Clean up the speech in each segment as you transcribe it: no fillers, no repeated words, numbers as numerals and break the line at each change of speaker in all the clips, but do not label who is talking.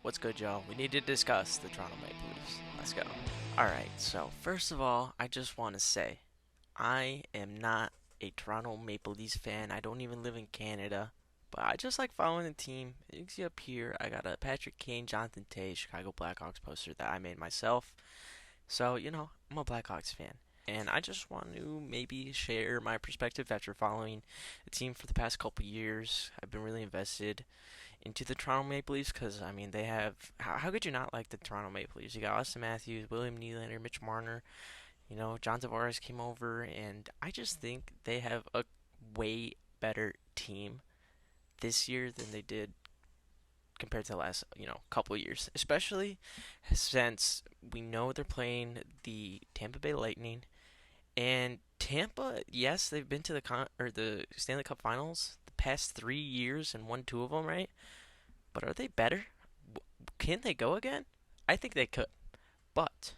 What's good, y'all? We need to discuss the Toronto Maple Leafs. Let's go. Alright, so first of all, I just want to say I am not a Toronto Maple Leafs fan. I don't even live in Canada, but I just like following the team. You can see up here, I got a Patrick Kane, Jonathan Tay, Chicago Blackhawks poster that I made myself. So, I'm a Blackhawks fan. And I just want to maybe share my perspective after following the team for the past couple years. I've been really invested into the Toronto Maple Leafs because I mean they have how could you not like the Toronto Maple Leafs? You got Auston Matthews, William Nylander, Mitch Marner. John Tavares came over, and I just think they have a way better team this year than they did compared to the last couple of years, especially since we know they're playing the Tampa Bay Lightning and Tampa. Yes, they've been to the Stanley Cup Finals the past 3 years and won two of them, right? But are they better? Can they go again? I think they could. But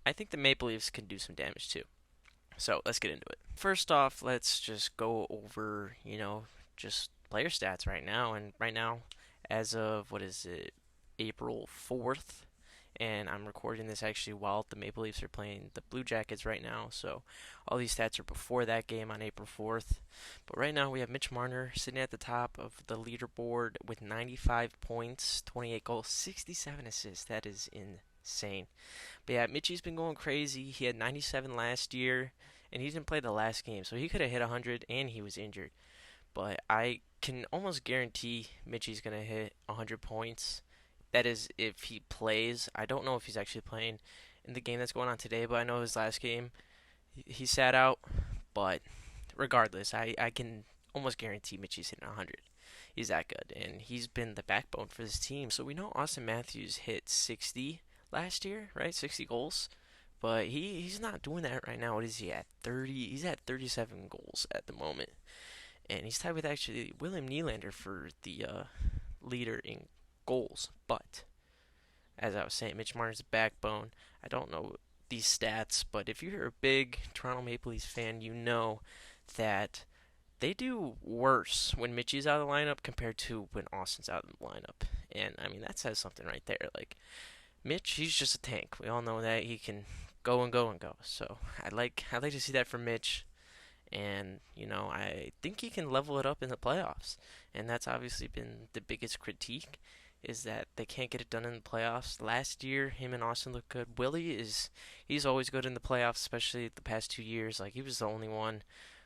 I think the Maple Leafs can do some damage too. So let's get into it. First off, let's just go over, just player stats right now. And right now, as of, what is it, April 4th, and I'm recording this actually while the Maple Leafs are playing the Blue Jackets right now. So all these stats are before that game on April 4th. But right now we have Mitch Marner sitting at the top of the leaderboard with 95 points, 28 goals, 67 assists. That is insane. But yeah, Mitchie's been going crazy. He had 97 last year, and he didn't play the last game, so he could have hit 100, and he was injured. But I can almost guarantee Mitchie's going to hit 100 points. That is if he plays. I don't know if he's actually playing in the game that's going on today, but I know his last game he sat out. But regardless, I can almost guarantee Mitchie's hitting 100. He's that good, and he's been the backbone for this team. So we know Auston Matthews hit 60 last year, right? 60 goals. But he's not doing that right now. What is he at? 30. He's at 37 goals at the moment. And he's tied with actually William Nylander for the leader in goals. But as I was saying, Mitch Marner's the backbone. I don't know these stats, but if you're a big Toronto Maple Leafs fan, you know that they do worse when Mitchie's out of the lineup compared to when Austin's out of the lineup. And I mean that says something right there. Like Mitch, he's just a tank. We all know that he can go and go and go. So I'd like to see that from Mitch. And I think he can level it up in the playoffs, and that's obviously been the biggest critique, is that they can't get it done in the playoffs. Last year, him and Austin looked good. He's always good in the playoffs, especially the past 2 years. Like he was the only one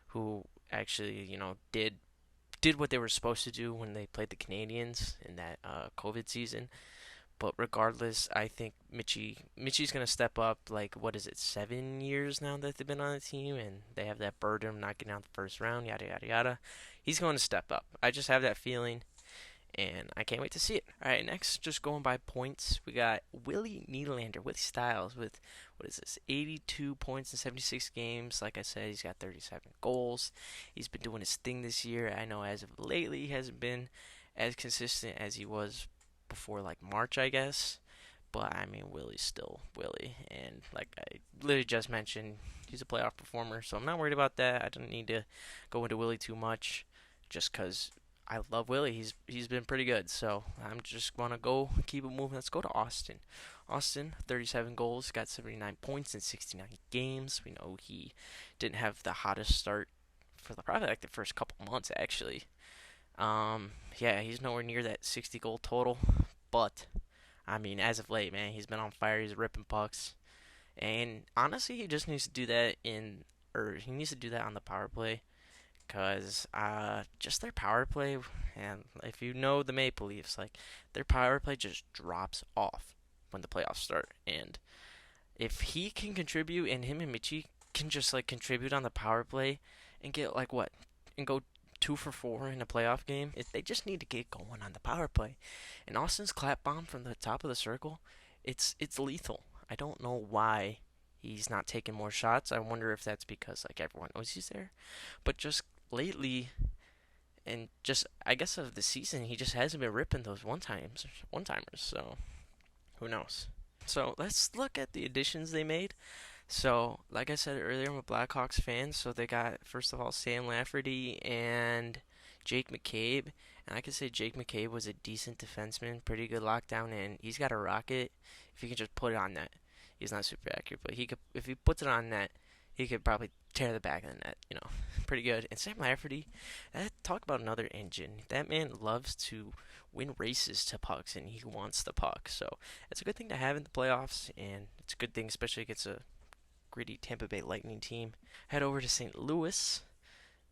who actually did what they were supposed to do when they played the Canadians in that COVID season. But regardless, I think Mitchie's gonna step up. Like what is it, 7 years now that they've been on the team, and they have that burden of not getting out the first round. Yada yada yada. He's going to step up. I just have that feeling, and I can't wait to see it. All right, next, just going by points, we got Willie Nylander, Willie Styles, with what is this, 82 points in 76 games. Like I said, he's got 37 goals. He's been doing his thing this year. I know as of lately, he hasn't been as consistent as he was before like March, I guess. But I mean, Willie's still Willie, and like I literally just mentioned, he's a playoff performer, so I'm not worried about that. I don't need to go into Willie too much, just because I love Willie. He's been pretty good, so I'm just gonna go keep it moving. Let's go to Austin. Austin, 37 goals, got 79 points in 69 games. We know he didn't have the hottest start for probably like the first couple months actually. Yeah, he's nowhere near that 60 goal total, but I mean, as of late, man, he's been on fire. He's ripping pucks, and honestly, he just needs to do that he needs to do that on the power play, cause just their power play, and if you know the Maple Leafs, like their power play just drops off when the playoffs start, and if he can contribute, and him and Mitchie can just like contribute on the power play and get like what and go 2 for 4 in a playoff game. They just need to get going on the power play. And Austin's clap bomb from the top of the circle, it's lethal. I don't know why he's not taking more shots. I wonder if that's because like everyone knows he's there. But just lately, and just I guess of the season, he just hasn't been ripping those one timers. So who knows? So let's look at the additions they made. So, like I said earlier, I'm a Blackhawks fan. So they got, first of all, Sam Lafferty and Jake McCabe And I could say Jake McCabe was a decent defenseman, pretty good lockdown, and he's got a rocket if he can just put it on net. He's not super accurate, but he could if he puts it on net, he could probably tear the back of the net. Pretty good. And Sam Lafferty, talk about another engine. That man loves to win races to pucks, and he wants the puck. So it's a good thing to have in the playoffs, and it's a good thing, especially against a gritty Tampa Bay Lightning team. Head over to St. Louis.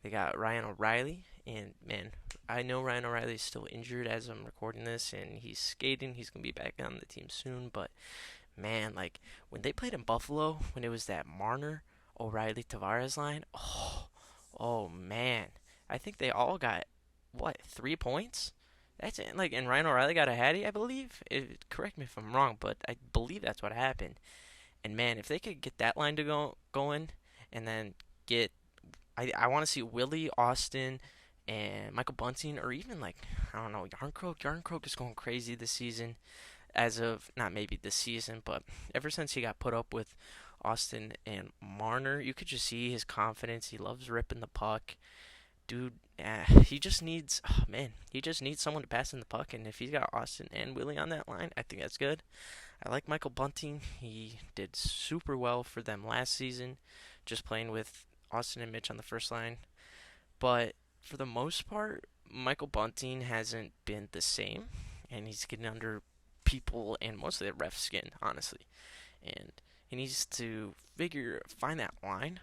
They got Ryan O'Reilly, and man, I know Ryan O'Reilly is still injured as I'm recording this, and he's skating. He's gonna be back on the team soon, but man, like when they played in Buffalo, when it was that Marner, O'Reilly, Tavares line, oh man, I think they all got what 3 points. That's it. Like, and Ryan O'Reilly got a hattie, I believe. Correct me if I'm wrong, but I believe that's what happened. And man, if they could get that line to go going, and then get, I want to see Willie, Austin, and Michael Bunting, or even like I don't know, Yarncroke. Yarncroke is going crazy this season. As of not maybe this season, but ever since he got put up with Austin and Marner, you could just see his confidence. He loves ripping the puck, dude. He just needs, oh man, he just needs someone to pass in the puck. And if he's got Austin and Willie on that line, I think that's good. I like Michael Bunting. He did super well for them last season, just playing with Austin and Mitch on the first line. But for the most part, Michael Bunting hasn't been the same, and he's getting under people and mostly the ref skin, honestly. And he needs to find that line.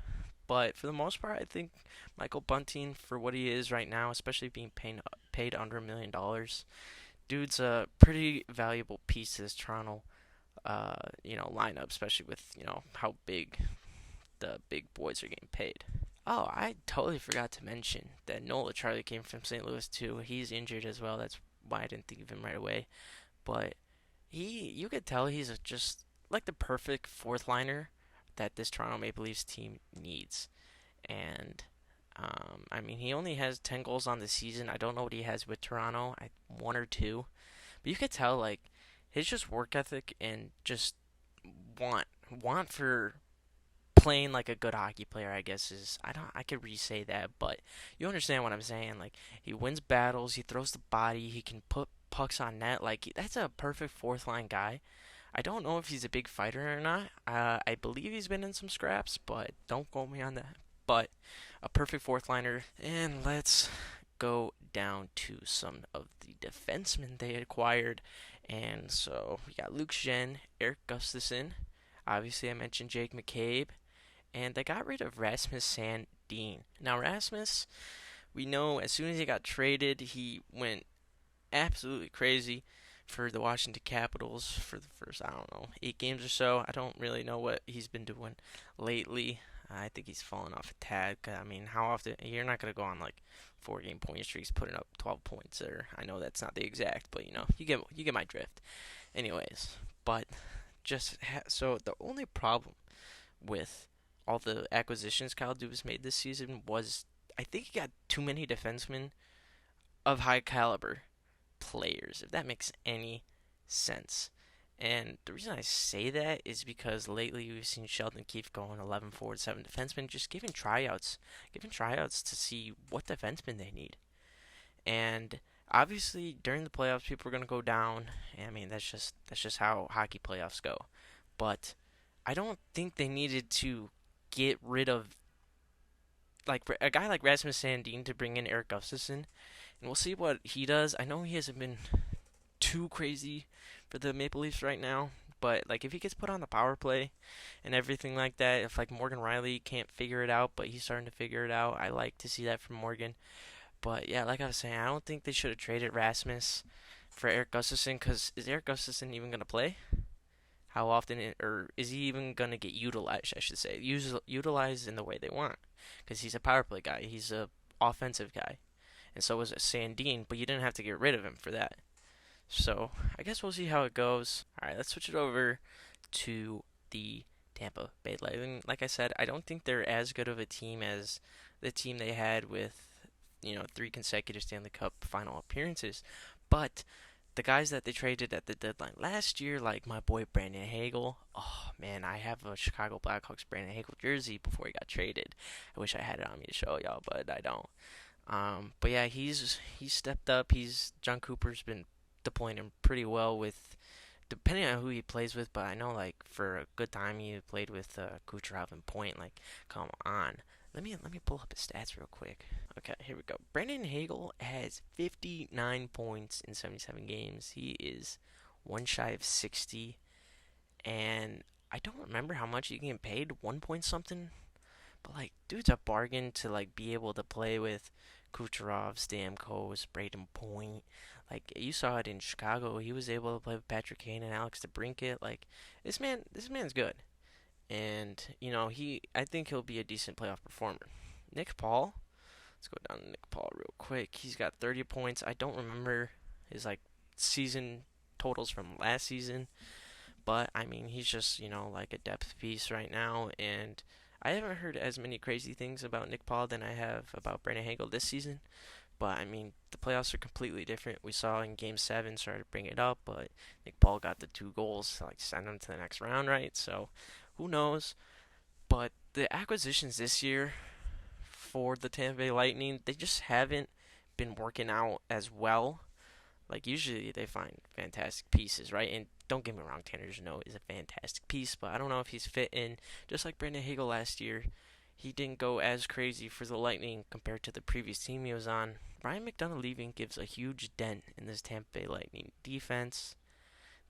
But for the most part, I think Michael Bunting, for what he is right now, especially being paid under $1 million, dude's a pretty valuable piece to this Toronto, lineup, especially with how big the big boys are getting paid. Oh, I totally forgot to mention that Nola Charlie came from St. Louis too. He's injured as well. That's why I didn't think of him right away. But you could tell he's just like the perfect fourth liner that this Toronto Maple Leafs team needs. And I mean, he only has 10 goals on the season. I don't know what he has with Toronto, one or two, but you could tell like his just work ethic and just want for playing like a good hockey player, I guess is I could re-say that, but you understand what I'm saying. Like he wins battles, he throws the body, he can put pucks on net. Like that's a perfect fourth line guy. I don't know if he's a big fighter or not. I believe he's been in some scraps, but don't quote me on that. But a perfect fourth liner. And let's go down to some of the defensemen they acquired. And so we got Luke Schenn, Eric Gustafsson. Obviously, I mentioned Jake McCabe. And they got rid of Rasmus Sandin. Now, Rasmus, we know as soon as he got traded, he went absolutely crazy for the Washington Capitals for the first, I don't know, 8 games or so. I don't really know what he's been doing lately. I think he's fallen off a tad. I mean, how often? You're not going to go on like 4 game point streaks putting up 12 points. Or I know that's not the exact, but you get my drift. Anyways, but so the only problem with all the acquisitions Kyle Dubas made this season was I think he got too many defensemen of high caliber players, if that makes any sense. And the reason I say that is because lately we've seen Sheldon Keefe going 11 forward, 7 defensemen, just giving tryouts to see what defensemen they need. And obviously during the playoffs, people are going to go down. I mean, that's just how hockey playoffs go. But I don't think they needed to get rid of like a guy like Rasmus Sandin to bring in Eric Gustafsson, and we'll see what he does. I know he hasn't been too crazy for the Maple Leafs right now, but like if he gets put on the power play and everything like that, if like Morgan Riley can't figure it out, but he's starting to figure it out, I like to see that from Morgan. But yeah, like I was saying, I don't think they should have traded Rasmus for Eric Gustafsson, because is Eric Gustafsson even going to play? How often, or is he even going to get utilized, I should say, utilized in the way they want? Because he's a power play guy, he's a offensive guy, and so was Sandin, but you didn't have to get rid of him for that. So I guess we'll see how it goes. All right, let's switch it over to the Tampa Bay Lightning. Like I said, I don't think they're as good of a team as the team they had with 3 consecutive Stanley Cup final appearances, but the guys that they traded at the deadline last year, like my boy Brandon Hagel. Oh man, I have a Chicago Blackhawks Brandon Hagel jersey before he got traded. I wish I had it on me to show y'all, but I don't. But yeah, he's stepped up. John Cooper's been deploying him pretty well with depending on who he plays with. But I know like for a good time he played with Kucherov and Point. Like, come on. Let me pull up his stats real quick. Okay, here we go. Brandon Hagel has 59 points in 77 games. He is one shy of 60, and I don't remember how much he can get paid. 1 point something. But like, dude's a bargain to like be able to play with Kucherov, Stamkos, Braden Point. Like you saw it in Chicago, he was able to play with Patrick Kane and Alex DeBrincat. Like this man's good, and I think he'll be a decent playoff performer. Nick Paul, let's go down to Nick Paul real quick. He's got 30 points. I don't remember his like season totals from last season, but I mean, he's just, like a depth piece right now. And I haven't heard as many crazy things about Nick Paul than I have about Brandon Hagel this season. But I mean, the playoffs are completely different. We saw in Game 7, started to bring it up, but Nick Paul got the 2 goals to like send him to the next round, right? So who knows? But the acquisitions this year for the Tampa Bay Lightning, they just haven't been working out as well. Like usually they find fantastic pieces, right? And don't get me wrong, Tanner Jeannot is a fantastic piece, but I don't know if he's fit in. Just like Brandon Hagel last year, he didn't go as crazy for the Lightning compared to the previous team he was on. Ryan McDonagh leaving gives a huge dent in this Tampa Bay Lightning defense.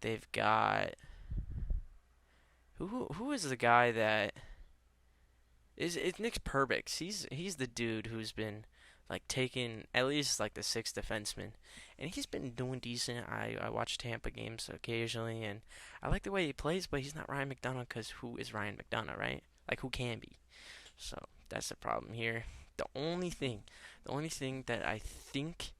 They've got who is the guy that is it's Nick Perbix. He's the dude who's been like taking at least like the sixth defenseman, and he's been doing decent. I watch Tampa games occasionally, and I like the way he plays, but he's not Ryan McDonagh because who is Ryan McDonagh, right? Like who can be? So that's the problem here. The only thing that I think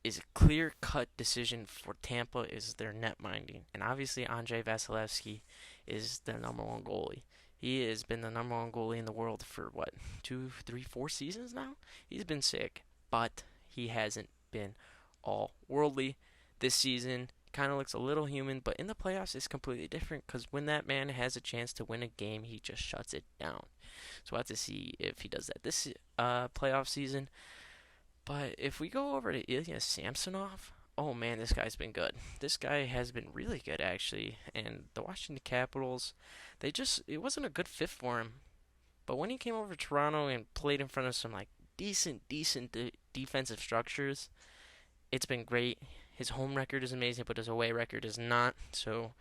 is a clear-cut decision for Tampa is their net minding, and obviously Andrei Vasilevsky is the number one goalie. He has been the number one goalie in the world for what, 2, 3, 4 seasons now? He's been sick, but he hasn't been all worldly this season. Kind of looks a little human, but in the playoffs it's completely different because when that man has a chance to win a game, he just shuts it down. So we'll have to see if he does that this playoff season. But if we go over to Ilya Samsonov, oh man, this guy's been good. This guy has been really good actually. And the Washington Capitals, it wasn't a good fit for him. But when he came over to Toronto and played in front of some like decent defensive structures, it's been great. His home record is amazing, but his away record is not. So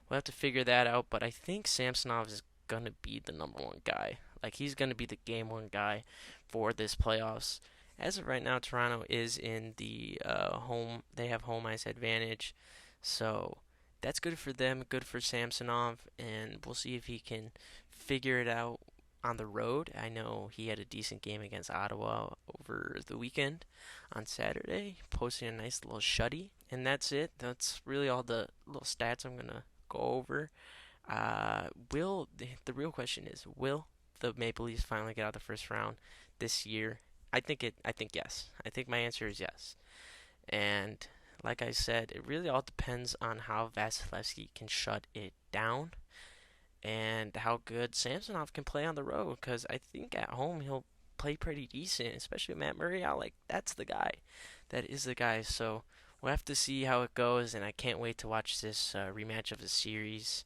we'll have to figure that out. But I think Samsonov is gonna be the number one guy. Like he's gonna be the game one guy for this playoffs. As of right now, Toronto is in the home. They have home ice advantage, so that's good for them. Good for Samsonov, and we'll see if he can figure it out on the road. I know he had a decent game against Ottawa over the weekend on Saturday, posting a nice little shutty, and that's it. That's really all the little stats I'm gonna go over. Will the real question is, will the Maple Leafs finally get out of the first round this year? I think yes. I think my answer is yes. And like I said, it really all depends on how Vasilevsky can shut it down and how good Samsonov can play on the road. Because I think at home he'll play pretty decent, especially with Matt Murray out. Like that's the guy. That is the guy. So we'll have to see how it goes, and I can't wait to watch this rematch of the series.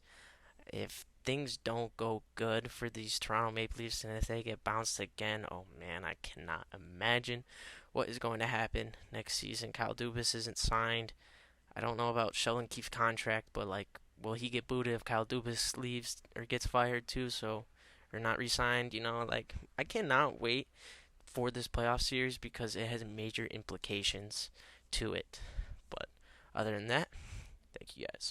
If things don't go good for these Toronto Maple Leafs and if they get bounced again, oh man, I cannot imagine what is going to happen next season. Kyle Dubas isn't signed. I don't know about Sheldon Keefe's contract, but like, will he get booted if Kyle Dubas leaves or gets fired too? So, or not re-signed? Like I cannot wait for this playoff series because it has major implications to it. But other than that, thank you guys.